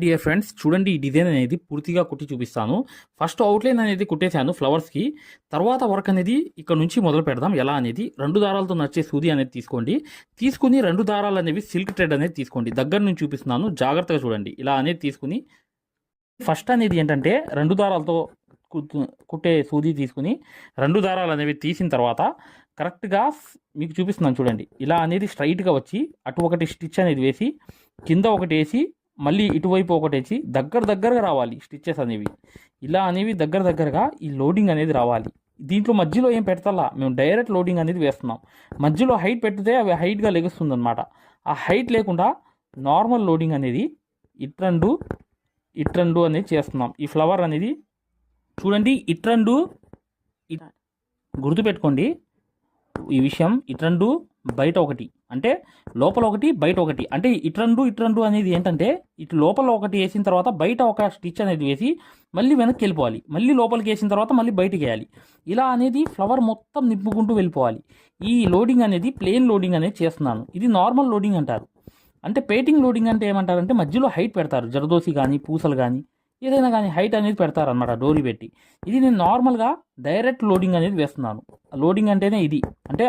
Dear friends, చూడండి, ఈ design అనేది పూర్తిగా కుట్టి చూపిస్తాను. ఫస్ట్ అవుట్లైన్ అనేది కుట్టేశాను ఫ్లవర్స్కి. తర్వాత వర్క్ అనేది ఇక్కడ నుంచి మొదలు పెడదాం. ఎలా అనేది 2 దారాలతో నడిచే సూది అనేది తీసుకోండి. తీసుకుని 2 దారాలు అనేవి సిల్క్ థ్రెడ్ అనేది తీసుకోండి. దగ్గర నుంచి చూపిస్తున్నాను, జాగ్రత్తగా చూడండి. ఇలా అనేది తీసుకుని ఫస్ట్ అనేది ఏంటంటే 2 దారాలతో కుట్టే సూది తీసుకుని 2 దారాలు అనేవి తీసిన తర్వాత కరెక్ట్గా మీకు చూపిస్తున్నాను చూడండి. ఇలా అనేది స్ట్రైట్గా వచ్చి అటు ఒకటి స్టిచ్ అనేది వేసి కింద ఒకటి వేసి మళ్ళీ ఇటువైపు ఒకటి వేసి దగ్గరగా రావాలి స్టిచ్చెస్ అనేవి. ఇలా అనేవి దగ్గరగా ఈ లోడింగ్ అనేది రావాలి. దీంట్లో మధ్యలో ఏం పెడతలా, మేము డైరెక్ట్ లోడింగ్ అనేది వేస్తున్నాం. మధ్యలో హైట్ పెడితే అవి హైట్గా లెగుస్తుంది అనమాట. ఆ హైట్ లేకుండా నార్మల్ లోడింగ్ అనేది ఇట్రండు అనేది చేస్తున్నాం. ఈ ఫ్లవర్ అనేది చూడండి, ఇట్రండు గుర్తుపెట్టుకోండి ఈ విషయం. ఇట్రండు బయట ఒకటి అంటే లోపల ఒకటి బయట ఒకటి అంటే ఇట్రండు అనేది ఏంటంటే ఇటు లోపల ఒకటి వేసిన తర్వాత బయట ఒక స్టిచ్ అనేది వేసి మళ్ళీ వెనక్కి వెళ్ళిపోవాలి. మళ్ళీ లోపలికి వేసిన తర్వాత మళ్ళీ బయటికి వేయాలి. ఇలా అనేది ఫ్లవర్ మొత్తం నింపుకుంటూ వెళ్ళిపోవాలి. ఈ లోడింగ్ అనేది ప్లేన్ లోడింగ్ అనేది చేస్తున్నాను. ఇది నార్మల్ లోడింగ్ అంటారు. అంటే పేటింగ్ లోడింగ్ అంటే ఏమంటారంటే మధ్యలో హైట్ పెడతారు, జరదోసి కానీ పూసలు కానీ ఏదైనా కానీ హైట్ అనేది పెడతారు అనమాట, డోరీ పెట్టి. ఇది నేను నార్మల్గా డైరెక్ట్ లోడింగ్ అనేది వేస్తున్నాను. లోడింగ్ అంటేనే ఇది. అంటే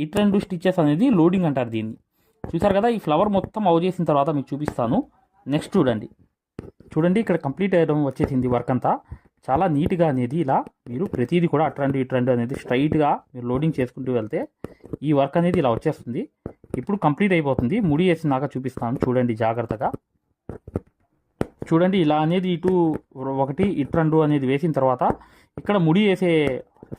ఇటు రెండు స్టిచ్చెస్ అనేది లోడింగ్ అంటారు దీన్ని. చూసారు కదా, ఈ ఫ్లవర్ మొత్తం అవ్ చేసిన తర్వాత మీకు చూపిస్తాను. నెక్స్ట్ చూడండి ఇక్కడ కంప్లీట్ అయ్యడం వచ్చేసింది వర్క్ అంతా. చాలా నీట్గా అనేది ఇలా మీరు ప్రతిదీ కూడా ఇటు రెండు అనేది స్ట్రైట్గా మీరు లోడింగ్ చేసుకుంటూ వెళ్తే ఈ వర్క్ అనేది ఇలా వచ్చేస్తుంది. ఇప్పుడు కంప్లీట్ అయిపోతుంది. ముడి వేసినాక చూపిస్తాను చూడండి జాగ్రత్తగా. చూడండి ఇలా అనేది ఇటు రెండు అనేది వేసిన తర్వాత ఇక్కడ ముడి వేసే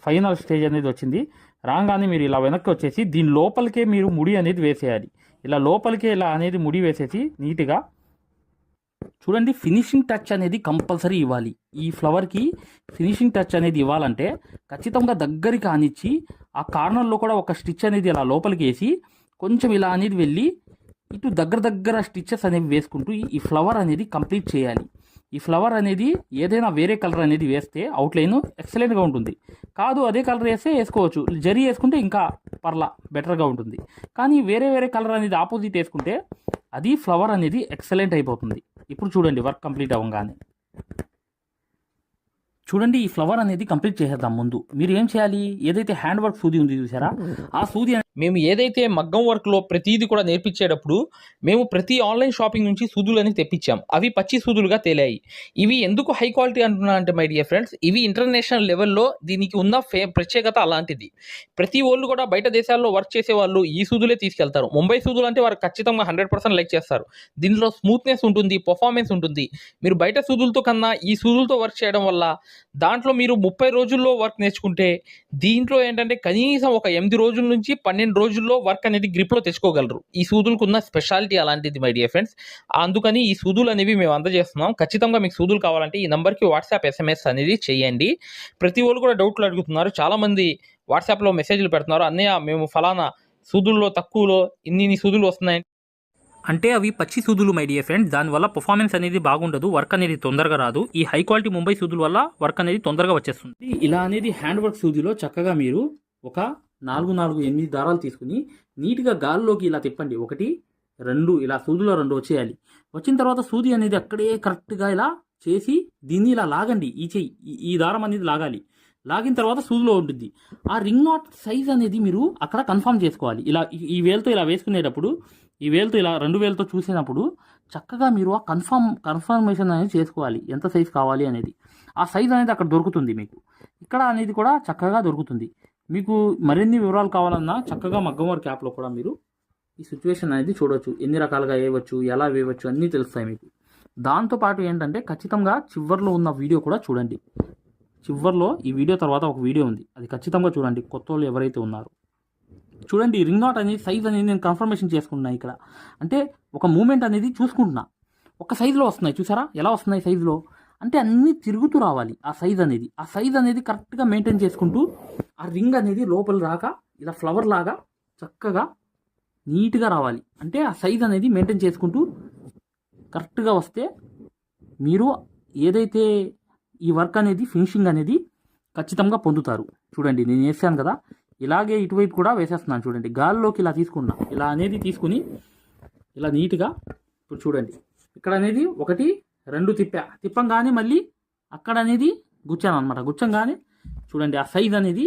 ఫైనల్ స్టేజ్ అనేది వచ్చింది. రాగానే మీరు ఇలా వెనక్కి వచ్చేసి దీని లోపలికే మీరు ముడి అనేది వేసేయాలి. ఇలా లోపలికే ఇలా అనేది ముడి వేసేసి నీట్గా చూడండి. ఫినిషింగ్ టచ్ అనేది కంపల్సరీ ఇవ్వాలి. ఈ ఫ్లవర్కి ఫినిషింగ్ టచ్ అనేది ఇవ్వాలంటే ఖచ్చితంగా దగ్గరికి ఆనిచ్చి ఆ కార్నర్లో కూడా ఒక స్టిచ్ అనేది ఇలా లోపలికి వేసి కొంచెం ఇలా అనేది వెళ్ళి ఇటు దగ్గర స్టిచ్చెస్ అనేవి వేసుకుంటూ ఈ ఫ్లవర్ అనేది కంప్లీట్ చేయాలి. ఈ ఫ్లవర్ అనేది ఏదైనా వేరే కలర్ అనేది వేస్తే అవుట్లైన్ ఎక్సలెంట్గా ఉంటుంది. కాదు అదే కలర్ వేస్తే వేసుకోవచ్చు, జరీ వేసుకుంటే ఇంకా బెటర్గా ఉంటుంది. కానీ వేరే కలర్ అనేది ఆపోజిట్ వేసుకుంటే అది ఫ్లవర్ అనేది ఎక్సలెంట్ అయిపోతుంది. ఇప్పుడు చూడండి వర్క్ కంప్లీట్ అవ్వగానే చూడండి ఈ ఫ్లవర్ అనేది కంప్లీట్ చేసేద్దాం. ముందు మీరు ఏం చేయాలి, ఏదైతే హ్యాండ్ వర్క్ సూది ఉంది చూసారా, ఆ సూది మేము ఏదైతే మగ్గం వర్క్లో ప్రతిదీ కూడా నేర్పించేటప్పుడు మేము ప్రతి ఆన్లైన్ షాపింగ్ నుంచి సూదులని తెప్పించాం. అవి పచ్చి సూదులుగా తేలాయి. ఇవి ఎందుకు హై క్వాలిటీ అంటున్నా అంటే మై డియర్ ఫ్రెండ్స్, ఇవి ఇంటర్నేషనల్ లెవెల్లో దీనికి ఉన్న ప్రత్యేకత అలాంటిది. ప్రతి వాళ్ళు కూడా బయట దేశాల్లో వర్క్ చేసే వాళ్ళు ఈ సూదులే తీసుకెళ్తారు. ముంబై సూదులు అంటే వారు ఖచ్చితంగా 100% లైక్ చేస్తారు. దీనిలో స్మూత్నెస్ ఉంటుంది, పర్ఫార్మెన్స్ ఉంటుంది. మీరు బయట సూదులతో కన్నా ఈ సూదులతో వర్క్ చేయడం వల్ల దాంట్లో మీరు 30 రోజుల్లో వర్క్ నేర్చుకుంటే దీంట్లో ఏంటంటే కనీసం ఒక 8 రోజుల నుంచి 12 రోజుల్లో వర్క్ అనేది గ్రిప్లో తెచ్చుకోగలరు. ఈ సూదులకు ఉన్న స్పెషాలిటీ అలాంటిది మై డియర్ ఫ్రెండ్స్. అందుకని ఈ సూదులు అనేవి మేము అందజేస్తున్నాం. ఖచ్చితంగా మీకు సూదులు కావాలంటే ఈ నెంబర్కి వాట్సాప్ SMS అనేది చేయండి. ప్రతి వాళ్ళు కూడా డౌట్లు అడుగుతున్నారు. చాలామంది వాట్సాప్లో మెసేజ్లు పెడుతున్నారు, అన్నయ్య మేము ఫలానా సూదుల్లో తక్కువలో ఇన్ని సూదులు వస్తున్నాయి అంటే అవి పచ్చి సూదులు మై డియర్ ఫ్రెండ్స్. దానివల్ల పర్ఫార్మెన్స్ అనేది బాగుండదు, వర్క్ అనేది తొందరగా రాదు. ఈ హై క్వాలిటీ ముంబై సూదుల వల్ల వర్క్ అనేది తొందరగా వచ్చేస్తుంది. ఇలా అనేది హ్యాండ్ వర్క్ సూదిలో చక్కగా మీరు ఒక 8 దారాలు తీసుకుని నీట్గా గాల్లోకి ఇలా తిప్పండి. 1 2 ఇలా సూదిలో 2 వచ్చేయాలి. వచ్చిన తర్వాత సూది అనేది అక్కడే కరెక్ట్గా ఇలా చేసి దీన్ని ఇలా లాగండి. ఈ దారం అనేది లాగాలి. లాగిన తర్వాత సూదిలో ఉంటుంది. ఆ రింగ్ నాట్ సైజ్ అనేది మీరు అక్కడ కన్ఫర్మ్ చేసుకోవాలి. ఇలా ఈ వేలుతో ఇలా వేసుకునేటప్పుడు ఈ వేలుతో ఇలా 2 వేలతో చూసినప్పుడు చక్కగా మీరు ఆ కన్ఫర్మేషన్ అనేది చేసుకోవాలి, ఎంత సైజ్ కావాలి అనేది. ఆ సైజ్ అనేది అక్కడ దొరుకుతుంది మీకు. ఇక్కడ అనేది కూడా చక్కగా దొరుకుతుంది. మీకు మరిన్ని వివరాలు కావాలన్నా చక్కగా మగ్గం వర్క్ యాప్లో కూడా మీరు ఈ సిచ్యువేషన్ అనేది చూడవచ్చు. ఎన్ని రకాలుగా వేయవచ్చు, ఎలా వేయవచ్చు అన్నీ తెలుస్తాయి మీకు. దాంతోపాటు ఏంటంటే ఖచ్చితంగా చివర్లో ఉన్న వీడియో కూడా చూడండి. చివర్లో ఈ వీడియో తర్వాత ఒక వీడియో ఉంది, అది ఖచ్చితంగా చూడండి. కొత్త వాళ్ళు ఎవరైతే ఉన్నారో చూడండి. రింగ్ నాట్ అనేది సైజ్ అనేది నేను కన్ఫర్మేషన్ చేసుకుంటున్నా. ఇక్కడ అంటే ఒక మూమెంట్ అనేది చూసుకుంటున్నా. ఒక సైజులో వస్తున్నాయి చూసారా, ఎలా వస్తున్నాయి సైజులో అంటే అన్నీ తిరుగుతూ రావాలి. ఆ సైజ్ అనేది కరెక్ట్గా మెయింటైన్ చేసుకుంటూ ఆ రింగ్ అనేది లోపల రాక ఇలా ఫ్లవర్ లాగా చక్కగా నీట్గా రావాలి. అంటే ఆ సైజ్ అనేది మెయింటైన్ చేసుకుంటూ కరెక్ట్గా వస్తే మీరు ఏదైతే ఈ వర్క్ అనేది ఫినిషింగ్ అనేది ఖచ్చితంగా పొందుతారు. చూడండి నేను వేసాను కదా, ఇలాగే ఇటువైపు కూడా వేసేస్తున్నాను. చూడండి గాల్లోకి ఇలా తీసుకున్నా, ఇలా అనేది తీసుకుని ఇలా నీట్గా ఇప్పుడు చూడండి ఇక్కడ అనేది 1 2 తిప్పంగానే మళ్ళీ అక్కడ అనేది గుచ్చాను అనమాట. గుచ్చంగానే చూడండి ఆ సైజ్ అనేది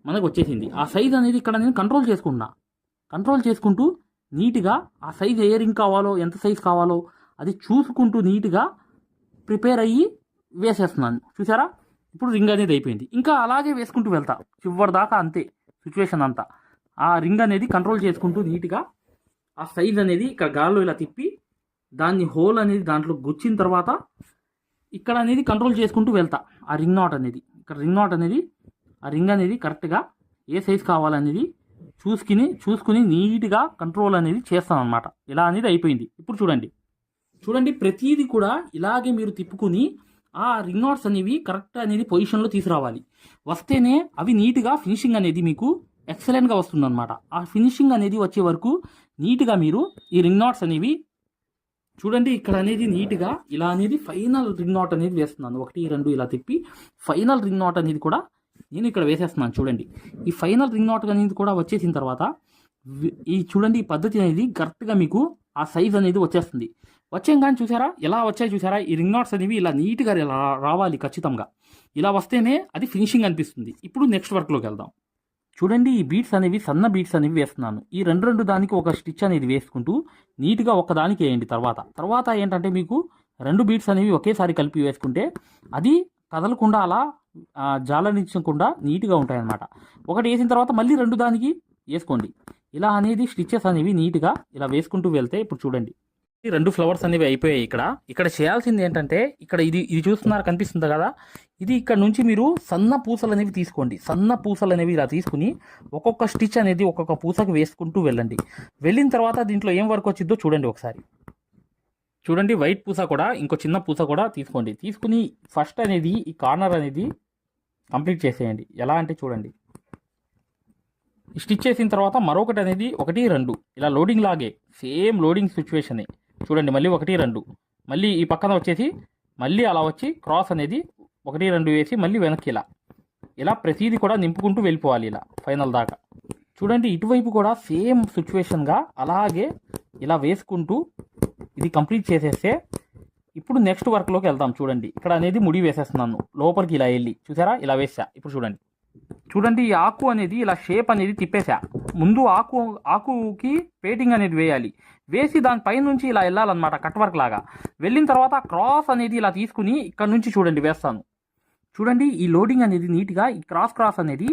మనకు వచ్చేసింది. ఆ సైజ్ అనేది ఇక్కడ నేను కంట్రోల్ చేసుకుంటూ నీట్గా ఆ సైజ్ ఏ రింగ్ కావాలో ఎంత సైజ్ కావాలో అది చూసుకుంటూ నీట్గా ప్రిపేర్ అయ్యి వేసేస్తున్నాను. చూసారా, ఇప్పుడు రింగ్ అనేది అయిపోయింది. ఇంకా అలాగే వేసుకుంటూ వెళ్తా చివరి దాకా, అంతే సిచ్యువేషన్ అంతా. ఆ రింగ్ అనేది కంట్రోల్ చేసుకుంటూ నీట్గా ఆ సైజ్ అనేది ఇక్కడ గాల్లో ఇలా తిప్పి దాన్ని హోల్ అనేది దాంట్లో గుచ్చిన తర్వాత ఇక్కడ అనేది కంట్రోల్ చేసుకుంటూ వెళ్తా. ఆ రింగ్ నాట్ అనేది ఇక్కడ ఆ రింగ్ అనేది కరెక్ట్గా ఏ సైజ్ కావాలనేది చూసుకుని నీట్గా కంట్రోల్ అనేది చేస్తాను అనమాట. ఇలా అనేది అయిపోయింది. ఇప్పుడు చూడండి ప్రతిదీ కూడా ఇలాగే మీరు తిప్పుకుని ఆ రింగ్ నాట్స్ అనేవి కరెక్ట్ అనేది పొజిషన్లో తీసుకురావాలి. వస్తేనే అవి నీట్గా ఫినిషింగ్ అనేది మీకు ఎక్సలెంట్గా వస్తుందన్నమాట. ఆ ఫినిషింగ్ అనేది వచ్చే వరకు నీట్గా మీరు ఈ రింగ్ నాట్స్ అనేవి చూడండి. ఇక్కడ అనేది నీట్గా ఇలా అనేది ఫైనల్ రింగ్ నాట్ అనేది వేస్తున్నాను. 1 2 ఇలా తిప్పి ఫైనల్ రింగ్ నాట్ అనేది కూడా నేను ఇక్కడ వేసేస్తున్నాను. చూడండి ఈ ఫైనల్ రింగ్ నాట్ అనేది కూడా వచ్చేసిన తర్వాత చూడండి ఈ పద్ధతి అనేది కరెక్ట్గా మీకు ఆ సైజ్ అనేది వచ్చేస్తుంది. వచ్చాం కానీ చూసారా ఎలా వచ్చాయి చూసారా, ఈ రింగ్ నాట్స్ అనేవి ఇలా నీట్గా రావాలి ఖచ్చితంగా. ఇలా వస్తేనే అది ఫినిషింగ్ అనిపిస్తుంది. ఇప్పుడు నెక్స్ట్ వర్క్లోకి వెళ్దాం. చూడండి ఈ బీట్స్ అనేవి సన్న బీట్స్ అనేవి వేస్తున్నాను. ఈ రెండు దానికి ఒక స్టిచ్ అనేది వేసుకుంటూ నీట్గా ఒకదానికి వేయండి. తర్వాత ఏంటంటే మీకు 2 బీట్స్ అనేవి ఒకేసారి కలిపి వేసుకుంటే అది కదలకుండా అలా జాలరించకుండా నీట్గా ఉంటాయన్నమాట. ఒకటి వేసిన తర్వాత మళ్ళీ 2 దానికి వేసుకోండి. ఇలా అనేది స్టిచెస్ అనేవి నీట్గా ఇలా వేసుకుంటూ వెళ్తే ఇప్పుడు చూడండి ఈ 2 ఫ్లవర్స్ అనేవి అయిపోయాయి. ఇక్కడ చేయాల్సింది ఏంటంటే ఇక్కడ ఇది చూస్తున్నారు కనిపిస్తుంది కదా, ఇది ఇక్కడ నుంచి మీరు సన్న పూసలు అనేవి తీసుకోండి. సన్న పూసలు అనేవి ఇలా తీసుకుని ఒక్కొక్క స్టిచ్ అనేది ఒక్కొక్క పూసకి వేసుకుంటూ వెళ్ళండి. వెళ్ళిన తర్వాత దీంట్లో ఏం వర్క్ వచ్చిందో చూడండి ఒకసారి. చూడండి వైట్ పూస కూడా ఇంకో చిన్న పూస కూడా తీసుకోండి. తీసుకుని ఫస్ట్ అనేది ఈ కార్నర్ అనేది కంప్లీట్ చేసేయండి. ఎలా అంటే చూడండి స్టిచ్ చేసిన తర్వాత మరొకటి అనేది 1 2 ఇలా లోడింగ్ లాగే సేమ్ లోడింగ్ సిచ్యువేషనే. చూడండి మళ్ళీ 1 2 మళ్ళీ ఈ పక్కన వచ్చేసి మళ్ళీ అలా వచ్చి క్రాస్ అనేది 1 2 వేసి మళ్ళీ వెనక్కి ఇలా ప్రతిదీ కూడా నింపుకుంటూ వెళ్ళిపోవాలి ఇలా ఫైనల్ దాకా. చూడండి ఇటువైపు కూడా సేమ్ సిచ్యువేషన్గా అలాగే ఇలా వేసుకుంటూ ఇది కంప్లీట్ చేసేస్తే ఇప్పుడు నెక్స్ట్ వర్క్లోకి వెళ్దాం. చూడండి ఇక్కడ అనేది ముడి వేసేస్తున్నాను లోపలికి ఇలా వెళ్ళి చూసారా ఇలా వేసా. ఇప్పుడు చూడండి ఈ ఆకు అనేది ఇలా షేప్ అనేది తిప్పేసా. ముందు ఆకుకి పేటింగ్ అనేది వేయాలి. వేసి దానిపై నుంచి ఇలా వెళ్ళాలన్నమాట కట్ వర్క్ లాగా. వెళ్ళిన తర్వాత క్రాస్ అనేది ఇలా తీసుకుని ఇక్కడ నుంచి చూడండి వేస్తాను. చూడండి ఈ లోడింగ్ అనేది నీట్గా ఈ క్రాస్ అనేది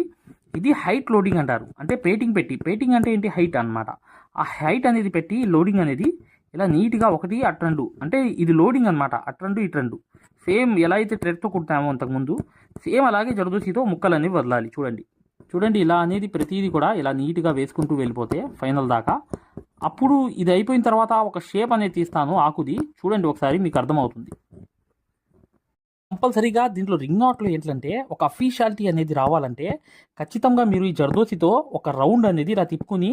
ఇది హైట్ లోడింగ్ అంటారు. అంటే పేటింగ్ అంటే ఏంటి హైట్ అన్నమాట. ఆ హైట్ అనేది పెట్టి లోడింగ్ అనేది ఇలా నీట్గా 1 అటు 2 అంటే ఇది లోడింగ్ అనమాట. అటు 2 ఇటు 2 సేమ్ ఎలా అయితే థ్రెడ్తో కుట్టామో అంతకుముందు సేమ్ అలాగే జరదోసితో ముక్కలు అనేవి వదలాలి. చూడండి ఇలా అనేది ప్రతిదీ కూడా ఇలా నీట్గా వేసుకుంటూ వెళ్ళిపోతే ఫైనల్ దాకా. అప్పుడు ఇది అయిపోయిన తర్వాత ఒక షేప్ అనేది తీస్తాను ఆకుది. చూడండి ఒకసారి మీకు అర్థమవుతుంది. కంపల్సరీగా దీంట్లో రింగ్ నాట్లో ఏంటంటే ఒక అఫీషియాలిటీ అనేది రావాలంటే ఖచ్చితంగా మీరు ఈ జర్దోసితో ఒక రౌండ్ అనేది ఇలా తిప్పుకుని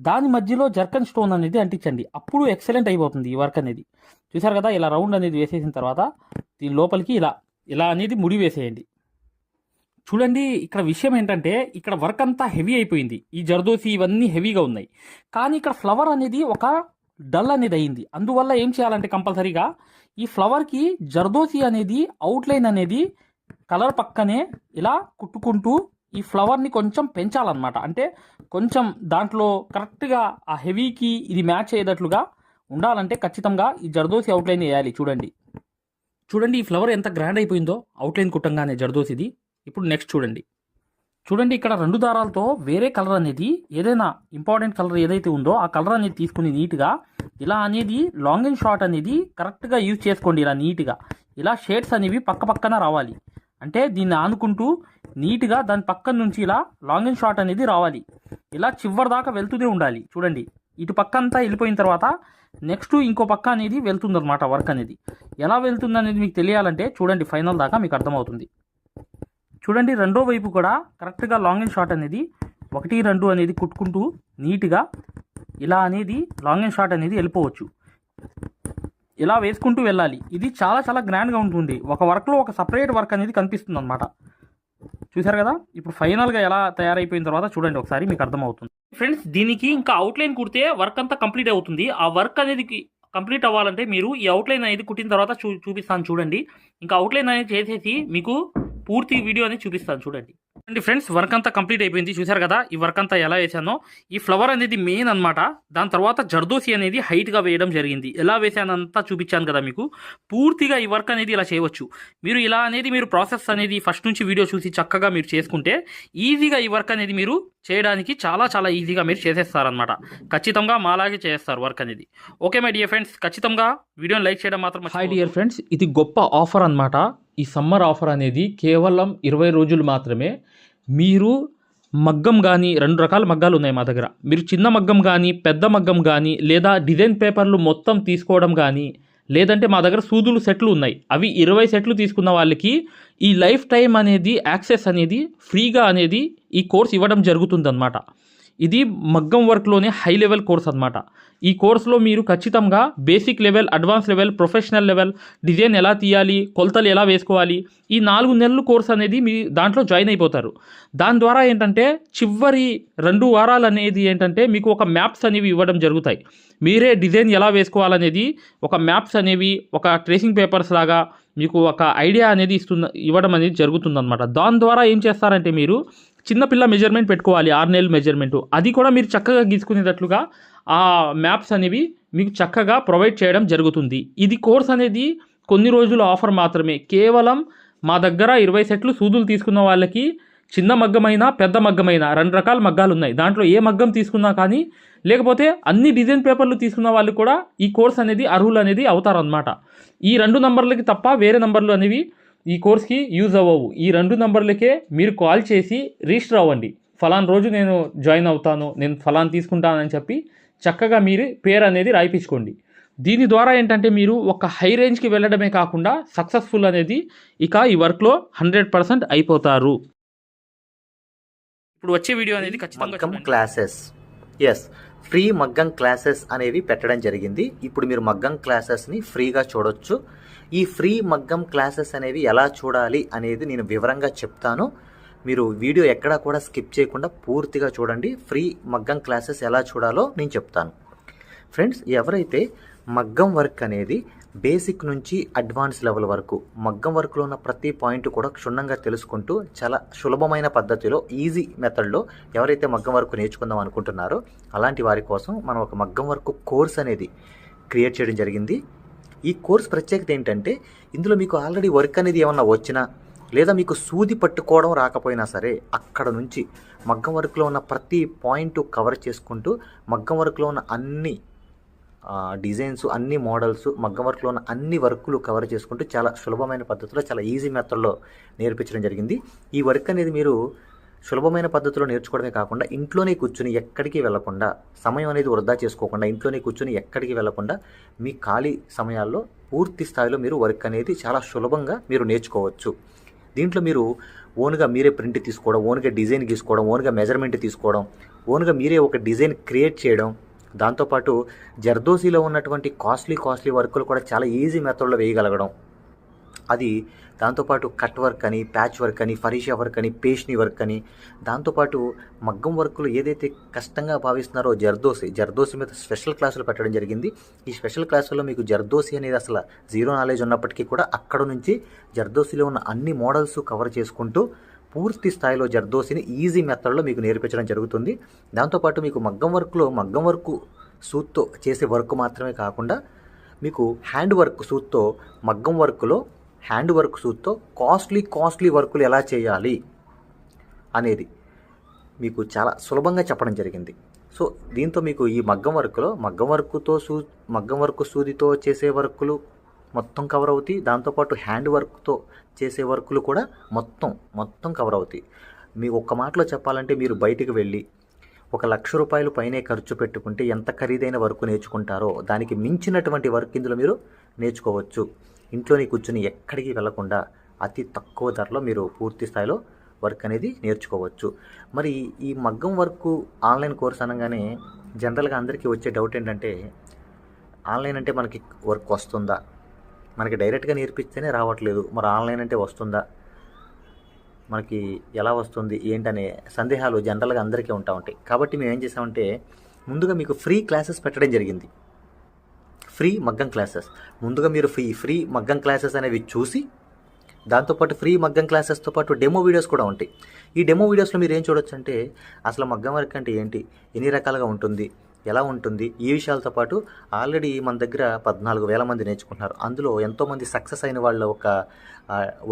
దాని మధ్యలో జర్కన్ స్టోన్ అనేది అంటించండి. అప్పుడు ఎక్సలెంట్ అయిపోతుంది ఈ వర్క్ అనేది. చూసారు కదా ఇలా రౌండ్ అనేది వేసేసిన తర్వాత దీని లోపలికి ఇలా అనేది ముడి వేసేయండి. చూడండి ఇక్కడ విషయం ఏంటంటే ఇక్కడ వర్క్ అంతా హెవీ అయిపోయింది. ఈ జర్దోసి ఇవన్నీ హెవీగా ఉన్నాయి. కానీ ఇక్కడ ఫ్లవర్ అనేది ఒక డల్ అనేది అయింది. అందువల్ల ఏం చేయాలంటే కంపల్సరీగా ఈ ఫ్లవర్కి జర్దోసి అనేది అవుట్లైన్ అనేది కలర్ పక్కనే ఇలా కుట్టుకుంటూ ఈ ఫ్లవర్ని కొంచెం పెంచాలన్నమాట. అంటే కొంచెం దాంట్లో కరెక్ట్గా ఆ హెవీకి ఇది మ్యాచ్ అయ్యేటట్లుగా ఉండాలంటే ఖచ్చితంగా ఈ జర్దోసి అవుట్లైన్ వేయాలి. చూడండి ఈ ఫ్లవర్ ఎంత గ్రాండ్ అయిపోయిందో అవుట్లైన్ కుట్టంగానే జర్దోసిది. ఇప్పుడు నెక్స్ట్ చూడండి ఇక్కడ 2 దారాలతో వేరే కలర్ అనేది ఏదైనా ఇంపార్టెంట్ కలర్ ఏదైతే ఉందో ఆ కలర్ అనేది తీసుకుని నీట్గా ఇలా అనేది లాంగ్ అండ్ షార్ట్ అనేది కరెక్ట్గా యూజ్ చేసుకోండి. ఇలా నీట్గా ఇలా షేడ్స్ అనేవి పక్కన రావాలి. అంటే దీన్ని ఆనుకుంటూ నీట్గా దాని పక్కన నుంచి ఇలా లాంగ్ అండ్ షార్ట్ అనేది రావాలి. ఇలా చివరి దాకా వెళ్తూనే ఉండాలి. చూడండి ఇటు పక్క అంతా వెళ్ళిపోయిన తర్వాత నెక్స్ట్ ఇంకో పక్క అనేది వెళ్తుందన్నమాట. వర్క్ అనేది ఎలా వెళ్తుంది అనేది మీకు తెలియాలంటే చూడండి ఫైనల్ దాకా మీకు అర్థమవుతుంది. చూడండి రెండో వైపు కూడా కరెక్ట్గా లాంగ్ అండ్ షార్ట్ అనేది 1 2 అనేది కుట్టుకుంటూ నీట్గా ఇలా అనేది లాంగ్ అండ్ షార్ట్ అనేది వెళ్ళిపోవచ్చు. ఇలా వేసుకుంటూ వెళ్ళాలి. ఇది చాలా గ్రాండ్గా ఉంటుంది. ఒక వర్క్లో ఒక సపరేట్ వర్క్ అనేది కనిపిస్తుంది అనమాట. చూసారు కదా ఇప్పుడు ఫైనల్గా ఎలా తయారైపోయిన తర్వాత చూడండి ఒకసారి మీకు అర్థమవుతుంది. ఫ్రెండ్స్ దీనికి ఇంకా అవుట్లైన్ కుడితే వర్క్ అంతా కంప్లీట్ అవుతుంది. ఆ వర్క్ అనేది కంప్లీట్ అవ్వాలంటే మీరు ఈ అవుట్లైన్ అనేది కుట్టిన తర్వాత చూపిస్తాను చూడండి. ఇంకా అవుట్లైన్ అనేది చేసేసి మీకు పూర్తి వీడియో అనేది చూపిస్తాను చూడండి. ఫ్రెండ్స్, వర్క్ అంతా కంప్లీట్ అయిపోయింది. చూసారు కదా ఈ వర్క్ అంతా ఎలా వేసానో. ఈ ఫ్లవర్ అనేది మెయిన్ అనమాట. దాని తర్వాత జర్దోసి అనేది హైట్గా వేయడం జరిగింది. ఎలా వేసానంతా చూపించాను కదా మీకు. పూర్తిగా ఈ వర్క్ అనేది ఇలా చేయవచ్చు. మీరు ఇలా అనేది మీరు ప్రాసెస్ అనేది ఫస్ట్ నుంచి వీడియో చూసి చక్కగా మీరు చేసుకుంటే ఈజీగా ఈ వర్క్ అనేది మీరు చేయడానికి చాలా చాలా ఈజీగా మీరు చేసేస్తారనమాట. ఖచ్చితంగా మాలాగే చేస్తారు వర్క్ అనేది. ఓకే మై డియర్ ఫ్రెండ్స్, ఖచ్చితంగా వీడియోని లైక్ చేయడం మాత్రం. హాయ్ డియర్ ఫ్రెండ్స్, ఇది గొప్ప ఆఫర్ అనమాట. ఈ సమ్మర్ ఆఫర్ అనేది కేవలం 20 రోజులు మాత్రమే. మీరు మగ్గం కానీ 2 రకాల మగ్గాలు ఉన్నాయి మా దగ్గర. మీరు చిన్న మగ్గం కానీ పెద్ద మగ్గం కానీ లేదా డిజైన్ పేపర్లు మొత్తం తీసుకోవడం కానీ లేదంటే మా దగ్గర సూదులు సెట్లు ఉన్నాయి. అవి 20 సెట్లు తీసుకున్న వాళ్ళకి ఈ లైఫ్ టైం అనేది యాక్సెస్ అనేది ఫ్రీగా అనేది ఈ కోర్స్ ఇవ్వడం జరుగుతుందన్నమాట. ఇది మగ్గం వర్క్లోనే హై లెవెల్ కోర్స్ అనమాట. ఈ కోర్సులో మీరు ఖచ్చితంగా basic level, advance level, professional level, design ఎలా తీయాలి, కొలతలు ఎలా వేసుకోవాలి, ఈ 4 నెలలు కోర్స్ అనేది మీ దాంట్లో జాయిన్ అయిపోతారు. దాని ద్వారా ఏంటంటే చివరి 2 వారాలు అనేది ఏంటంటే మీకు ఒక మ్యాప్స్ అనేవి ఇవ్వడం జరుగుతాయి. మీరే డిజైన్ ఎలా వేసుకోవాలనేది ఒక మ్యాప్స్ అనేవి ఒక ట్రేసింగ్ పేపర్స్ లాగా మీకు ఒక ఐడియా అనేది ఇవ్వడం అనేది జరుగుతుందన్నమాట. దాని ద్వారా ఏం చేస్తారంటే మీరు చిన్నపిల్ల మెజర్మెంట్ పెట్టుకోవాలి, 6 నెలల మెజర్మెంటు, అది కూడా మీరు చక్కగా గీసుకునేటట్లుగా ఆ మ్యాప్స్ అనేవి మీకు చక్కగా ప్రొవైడ్ చేయడం జరుగుతుంది. ఇది కోర్స్ అనేది కొన్ని రోజుల ఆఫర్ మాత్రమే. కేవలం మా దగ్గర 20 సెట్లు సూదులు తీసుకున్న వాళ్ళకి చిన్న మగ్గమైనా పెద్ద మగ్గమైనా 2 రకాల మగ్గాలు ఉన్నాయి. దాంట్లో ఏ మగ్గం తీసుకున్నా కానీ లేకపోతే అన్ని డిజైన్ పేపర్లు తీసుకున్న వాళ్ళు కూడా ఈ కోర్స్ అనేది అర్హులు అనేది అవుతారనమాట. ఈ 2 నంబర్లకి తప్ప వేరే నంబర్లు అనేవి ఈ కోర్స్కి యూజ్ అవ్వవు. ఈ 2 నంబర్లకే మీరు కాల్ చేసి రిజిస్టర్ అవ్వండి. ఫలానా రోజు నేను జాయిన్ అవుతాను, నేను ఫలానా తీసుకుంటానని చెప్పి చక్కగా మీరు పేరు అనేది రాయిపించుకోండి. దీని ద్వారా ఏంటంటే మీరు ఒక హై రేంజ్కి వెళ్ళడమే కాకుండా సక్సెస్ఫుల్ అనేది ఇక ఈ వర్క్లో 100% అయిపోతారు. ఇప్పుడు వచ్చే వీడియో అనేది మగ్గం క్లాసెస్, ఫ్రీ మగ్గం క్లాసెస్ అనేవి పెట్టడం జరిగింది. ఇప్పుడు మీరు మగ్గం క్లాసెస్ని ఫ్రీగా చూడొచ్చు. ఈ ఫ్రీ మగ్గం క్లాసెస్ అనేవి ఎలా చూడాలి అనేది నేను వివరంగా చెప్తాను. మీరు వీడియో ఎక్కడా కూడా స్కిప్ చేయకుండా పూర్తిగా చూడండి. ఫ్రీ మగ్గం క్లాసెస్ ఎలా చూడాలో నేను చెప్తాను. ఫ్రెండ్స్, ఎవరైతే మగ్గం వర్క్ అనేది బేసిక్ నుంచి అడ్వాన్స్ లెవెల్ వరకు మగ్గం వర్క్లో ఉన్న ప్రతి పాయింట్ కూడా క్షుణ్ణంగా తెలుసుకుంటూ చాలా సులభమైన పద్ధతిలో ఈజీ మెథడ్లో ఎవరైతే మగ్గం వర్క్ నేర్చుకుందాం అనుకుంటున్నారో అలాంటి వారి కోసం మనం ఒక మగ్గం వర్క్ కోర్స్ అనేది క్రియేట్ చేయడం జరిగింది. ఈ కోర్స్ ప్రత్యేకత ఏంటంటే ఇందులో మీకు ఆల్రెడీ వర్క్ అనేది ఏమన్నా వచ్చినా లేదా మీకు సూది పట్టుకోవడం రాకపోయినా సరే అక్కడ నుంచి మగ్గం వర్క్లో ఉన్న ప్రతి పాయింట్ కవర్ చేసుకుంటూ మగ్గం వర్క్లో ఉన్న అన్ని డిజైన్స్, అన్ని మోడల్స్, మగ్గం వర్క్లో ఉన్న అన్ని వర్కులు కవర్ చేసుకుంటూ చాలా సులభమైన పద్ధతిలో చాలా ఈజీ మెథడ్లో నేర్పించడం జరిగింది. ఈ వర్క్ అనేది మీరు సులభమైన పద్ధతిలో నేర్చుకోవడమే కాకుండా ఇంట్లోనే కూర్చుని ఎక్కడికి వెళ్లకుండా, సమయం అనేది వృధా చేసుకోకుండా ఇంట్లోనే కూర్చుని ఎక్కడికి వెళ్లకుండా మీ ఖాళీ సమయాల్లో పూర్తి స్థాయిలో మీరు వర్క్ అనేది చాలా సులభంగా మీరు నేర్చుకోవచ్చు. దీంట్లో మీరు ఓన్గా మీరే ప్రింట్ తీసుకోవడం, ఓన్గా డిజైన్ గీసుకోవడం, ఓన్గా మెజర్మెంట్ తీసుకోవడం, ఓన్గా మీరే ఒక డిజైన్ క్రియేట్ చేయడం, దాంతోపాటు జర్దోసీలో ఉన్నటువంటి కాస్ట్లీ వర్కులు కూడా చాలా ఈజీ మెథడ్లో వేయగలగడం, అది దాంతోపాటు కట్ వర్క్ అని, ప్యాచ్ వర్క్ అని, ఫరీషా వర్క్ అని, పేష్ని వర్క్ అని, దాంతోపాటు మగ్గం వర్కులు ఏదైతే కష్టంగా భావిస్తున్నారో జర్దోసి మీద స్పెషల్ క్లాసులు పెట్టడం జరిగింది. ఈ స్పెషల్ క్లాసుల్లో మీకు జర్దోసి అనేది అసలు జీరో నాలెడ్జ్ ఉన్నప్పటికీ కూడా అక్కడ నుంచి జర్దోసిలో ఉన్న అన్ని మోడల్స్ కవర్ చేసుకుంటూ పూర్తి స్థాయిలో జర్దోసిని ఈజీ మెథడ్లో మీకు నేర్పించడం జరుగుతుంది. దాంతోపాటు మీకు మగ్గం వర్క్ సూత్తో చేసే వర్క్ మాత్రమే కాకుండా మీకు హ్యాండ్ వర్క్ సూత్తో, మగ్గం వర్క్లో హ్యాండ్ వర్క్ సూత్తో కాస్ట్లీ వర్కులు ఎలా చేయాలి అనేది మీకు చాలా సులభంగా చెప్పడం జరిగింది. సో దీంతో మీకు ఈ మగ్గం వర్క్ సూదితో చేసే వర్కులు మొత్తం కవర్ అవుతాయి. దాంతోపాటు హ్యాండ్ వర్క్తో చేసే వర్కులు కూడా మొత్తం కవర్ అవుతాయి. మీకు ఒక్క మాటలో చెప్పాలంటే మీరు బయటికి వెళ్ళి 1,00,000 రూపాయలు పైనే ఖర్చు పెట్టుకుంటే ఎంత ఖరీదైన వర్క్ నేర్చుకుంటారో దానికి మించినటువంటి వర్క్ ఇందులో మీరు నేర్చుకోవచ్చు. ఇంట్లోనే కూర్చుని ఎక్కడికి వెళ్లకుండా అతి తక్కువ ధరలో మీరు పూర్తి స్థాయిలో వర్క్ అనేది నేర్చుకోవచ్చు. మరి ఈ మగ్గం వర్క్ ఆన్లైన్ కోర్స్ అనగానే జనరల్గా అందరికీ వచ్చే డౌట్ ఏంటంటే ఆన్లైన్ అంటే మనకి వర్క్ వస్తుందా, మనకి డైరెక్ట్గా నేర్పిస్తేనే రావట్లేదు, మరి ఆన్లైన్ అంటే వస్తుందా, మనకి ఎలా వస్తుంది ఏంటనే సందేహాలు జనరల్గా అందరికీ ఉంటాయి. కాబట్టి మేము ఏం చేసామంటే ముందుగా మీకు ఫ్రీ క్లాసెస్ పెట్టడం జరిగింది. ఫ్రీ మగ్గం క్లాసెస్. ముందుగా మీరు ఫ్రీ మగ్గం క్లాసెస్ అనేవి చూసి, దాంతోపాటు ఫ్రీ మగ్గం క్లాసెస్తో పాటు డెమో వీడియోస్ కూడా ఉంటాయి. ఈ డెమో వీడియోస్లో మీరు ఏం చూడొచ్చు అంటే అసలు మగ్గం వర్క్ అంటే ఏంటి, ఎన్ని రకాలుగా ఉంటుంది, ఎలా ఉంటుంది, ఈ విషయాలతో పాటు ఆల్రెడీ మన దగ్గర 14,000 మంది నేర్చుకుంటున్నారు. అందులో ఎంతోమంది సక్సెస్ అయిన వాళ్ళ ఒక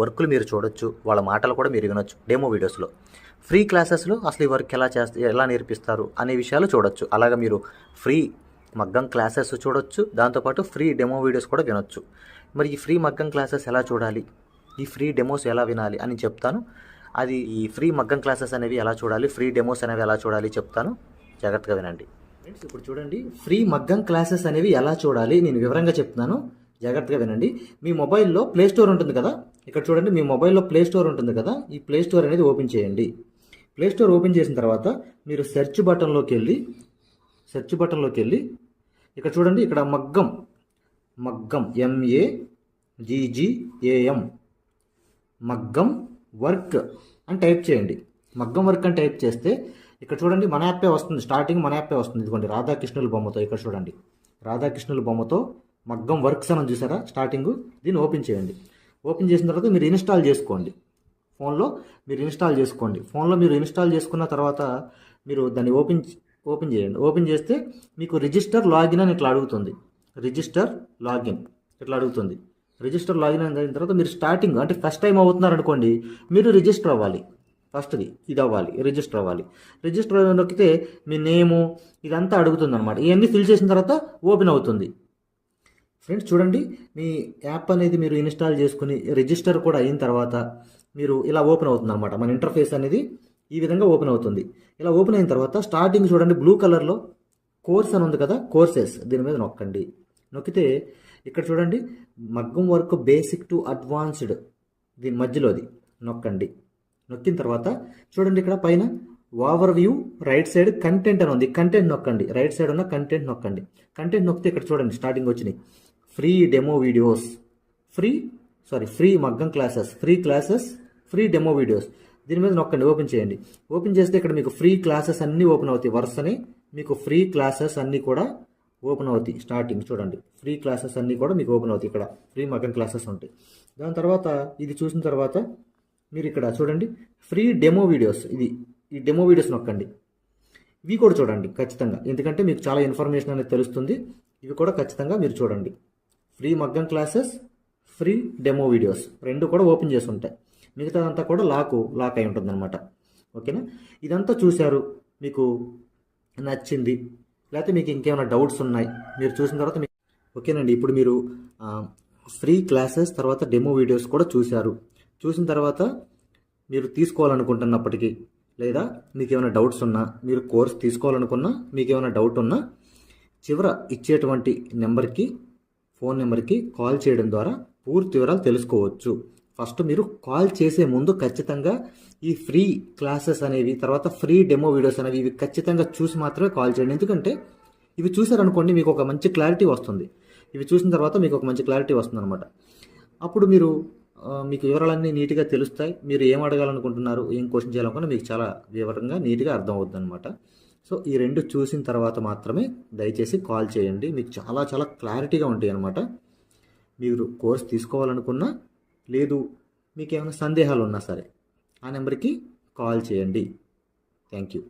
వర్కులు మీరు చూడొచ్చు, వాళ్ళ మాటలు కూడా మీరు వినొచ్చు డెమో వీడియోస్లో. ఫ్రీ క్లాసెస్లో అసలు ఈ వర్క్ ఎలా నేర్పిస్తారు అనే విషయాలు చూడొచ్చు. అలాగా మీరు ఫ్రీ మగ్గం క్లాసెస్ చూడొచ్చు, దాంతోపాటు ఫ్రీ డెమో వీడియోస్ కూడా వినొచ్చు. మరి ఈ ఫ్రీ మగ్గం క్లాసెస్ ఎలా చూడాలి, ఈ ఫ్రీ డెమోస్ ఎలా వినాలి అని చెప్తాను. అది ఈ ఫ్రీ మగ్గం క్లాసెస్ అనేవి ఎలా చూడాలి, ఫ్రీ డెమోస్ అనేవి ఎలా చూడాలి చెప్తాను, జాగ్రత్తగా వినండి. ఫ్రెండ్స్, ఇప్పుడు చూడండి, ఫ్రీ మగ్గం క్లాసెస్ అనేవి ఎలా చూడాలి నేను వివరంగా చెప్తున్నాను, జాగ్రత్తగా వినండి. మీ మొబైల్లో ప్లే స్టోర్ ఉంటుంది కదా, ఇక్కడ చూడండి, మీ మొబైల్లో ప్లే స్టోర్ ఉంటుంది కదా, ఈ ప్లే స్టోర్ అనేది ఓపెన్ చేయండి. ప్లే స్టోర్ ఓపెన్ చేసిన తర్వాత మీరు సెర్చ్ బటన్లోకి వెళ్ళి ఇక్కడ చూడండి, ఇక్కడ మగ్గం MAGGAM మగ్గం వర్క్ అని టైప్ చేయండి. మగ్గం వర్క్ అని టైప్ చేస్తే ఇక్కడ చూడండి మన యాప్పే వస్తుంది, స్టార్టింగ్ మన యాప్పే వస్తుంది. ఇదిగోండి రాధాకృష్ణుల బొమ్మతో, ఇక్కడ చూడండి రాధాకృష్ణుల బొమ్మతో మగ్గం వర్క్స్ అని చూసారా స్టార్టింగ్. దీన్ని ఓపెన్ చేయండి. ఓపెన్ చేసిన తర్వాత మీరు ఇన్స్టాల్ చేసుకోండి. ఫోన్లో మీరు ఇన్స్టాల్ చేసుకున్న తర్వాత మీరు దాన్ని ఓపెన్ చేయండి. ఓపెన్ చేస్తే మీకు రిజిస్టర్ లాగిన్ అని ఇట్లా అడుగుతుంది. రిజిస్టర్ లాగిన్ అయిన తర్వాత మీరు స్టార్టింగ్ అంటే ఫస్ట్ టైం అవుతున్నారు అనుకోండి, మీరు రిజిస్టర్ అవ్వాలి. ఫస్ట్ది ఇది అవ్వాలి, రిజిస్టర్ అవ్వాలి. రిజిస్టర్ నొక్కితే మీ నేము ఇదంతా అడుగుతుంది అనమాట. ఇవన్నీ ఫిల్ చేసిన తర్వాత ఓపెన్ అవుతుంది. ఫ్రెండ్స్ చూడండి, మీ యాప్ అనేది మీరు ఇన్స్టాల్ చేసుకుని రిజిస్టర్ కూడా అయిన తర్వాత మీరు ఇలా ఓపెన్ అవుతుంది అనమాట. మన ఇంటర్ఫేస్ అనేది ఈ విధంగా ఓపెన్ అవుతుంది. ఇలా ఓపెన్ అయిన తర్వాత స్టార్టింగ్ చూడండి బ్లూ కలర్లో కోర్స్ అని ఉంది కదా, కోర్సెస్, దీని మీద నొక్కండి. నొక్కితే ఇక్కడ చూడండి మగ్గం వర్క్ బేసిక్ టు అడ్వాన్స్డ్, దీని మధ్యలోది నొక్కండి. నొక్కిన తర్వాత చూడండి ఇక్కడ పైన over view right side content అని ఉంది, కంటెంట్ నొక్కండి. రైట్ సైడ్ ఉన్న కంటెంట్ నొక్కండి. కంటెంట్ నొక్కితే ఇక్కడ చూడండి స్టార్టింగ్ వచ్చినాయి ఫ్రీ డెమో వీడియోస్, ఫ్రీ మగ్గం క్లాసెస్, ఫ్రీ డెమో వీడియోస్. దీని మీద నొక్కండి, ఓపెన్ చేయండి. ఓపెన్ చేస్తే ఇక్కడ మీకు ఫ్రీ క్లాసెస్ అన్నీ ఓపెన్ అవుతాయి. వరుసనే మీకు ఫ్రీ క్లాసెస్ అన్నీ కూడా ఓపెన్ అవుతాయి. స్టార్టింగ్ చూడండి ఫ్రీ క్లాసెస్ అన్నీ కూడా మీకు ఓపెన్ అవుతాయి. ఇక్కడ ఫ్రీ మగ్గం క్లాసెస్ ఉంటాయి. దాని తర్వాత ఇది చూసిన తర్వాత మీరు ఇక్కడ చూడండి ఫ్రీ డెమో వీడియోస్, ఈ డెమో వీడియోస్ నొక్కండి. ఇవి కూడా చూడండి ఖచ్చితంగా, ఎందుకంటే మీకు చాలా ఇన్ఫర్మేషన్ అనేది తెలుస్తుంది. ఇవి కూడా ఖచ్చితంగా మీరు చూడండి. ఫ్రీ మగ్గం క్లాసెస్, ఫ్రీ డెమో వీడియోస్ రెండు కూడా ఓపెన్ చేసి ఉంటాయి. మిగతాదంతా కూడా లాక్ అయి ఉంటుంది అనమాట. ఓకేనా, ఇదంతా చూశారు, మీకు నచ్చింది, లేకపోతే మీకు ఇంకేమైనా డౌట్స్ ఉన్నాయి మీరు చూసిన తర్వాత ఓకేనండి. ఇప్పుడు మీరు ఫ్రీ క్లాసెస్ తర్వాత డెమో వీడియోస్ కూడా చూసిన తర్వాత మీరు తీసుకోవాలనుకుంటున్నప్పటికీ, లేదా మీకు ఏమైనా డౌట్స్ ఉన్నా, మీరు కోర్స్ తీసుకోవాలనుకున్నా, మీకు ఏమైనా డౌట్ ఉన్నా చివర ఇచ్చేటువంటి ఫోన్ నెంబర్కి కాల్ చేయడం ద్వారా పూర్తి వివరాలు తెలుసుకోవచ్చు. ఫస్ట్ మీరు కాల్ చేసే ముందు ఖచ్చితంగా ఈ ఫ్రీ క్లాసెస్ అనేవి, తర్వాత ఫ్రీ డెమో వీడియోస్ అనేవి ఇవి ఖచ్చితంగా చూసి మాత్రమే కాల్ చేయండి. ఎందుకంటే ఇవి చూసారనుకోండి మీకు ఒక మంచి క్లారిటీ వస్తుంది. ఇవి చూసిన తర్వాత మీకు ఒక మంచి క్లారిటీ వస్తుంది అనమాట. అప్పుడు మీకు వివరాలన్నీ నీట్గా తెలుస్తాయి. మీరు ఏం అడగాలనుకుంటున్నారు, ఏం క్వశ్చన్ చేయాలనుకున్నా మీకు చాలా వివరంగా నీట్గా అర్థం అవుతుంది అనమాట. సో ఈ రెండు చూసిన తర్వాత మాత్రమే దయచేసి కాల్ చేయండి. మీకు చాలా చాలా క్లారిటీగా ఉంటాయి అనమాట. మీరు కోర్స్ తీసుకోవాలనుకున్నా, లేదు మీకు ఏమైనా సందేహాలు ఉన్నా సరే ఆ నెంబర్కి కాల్ చేయండి. Thank you.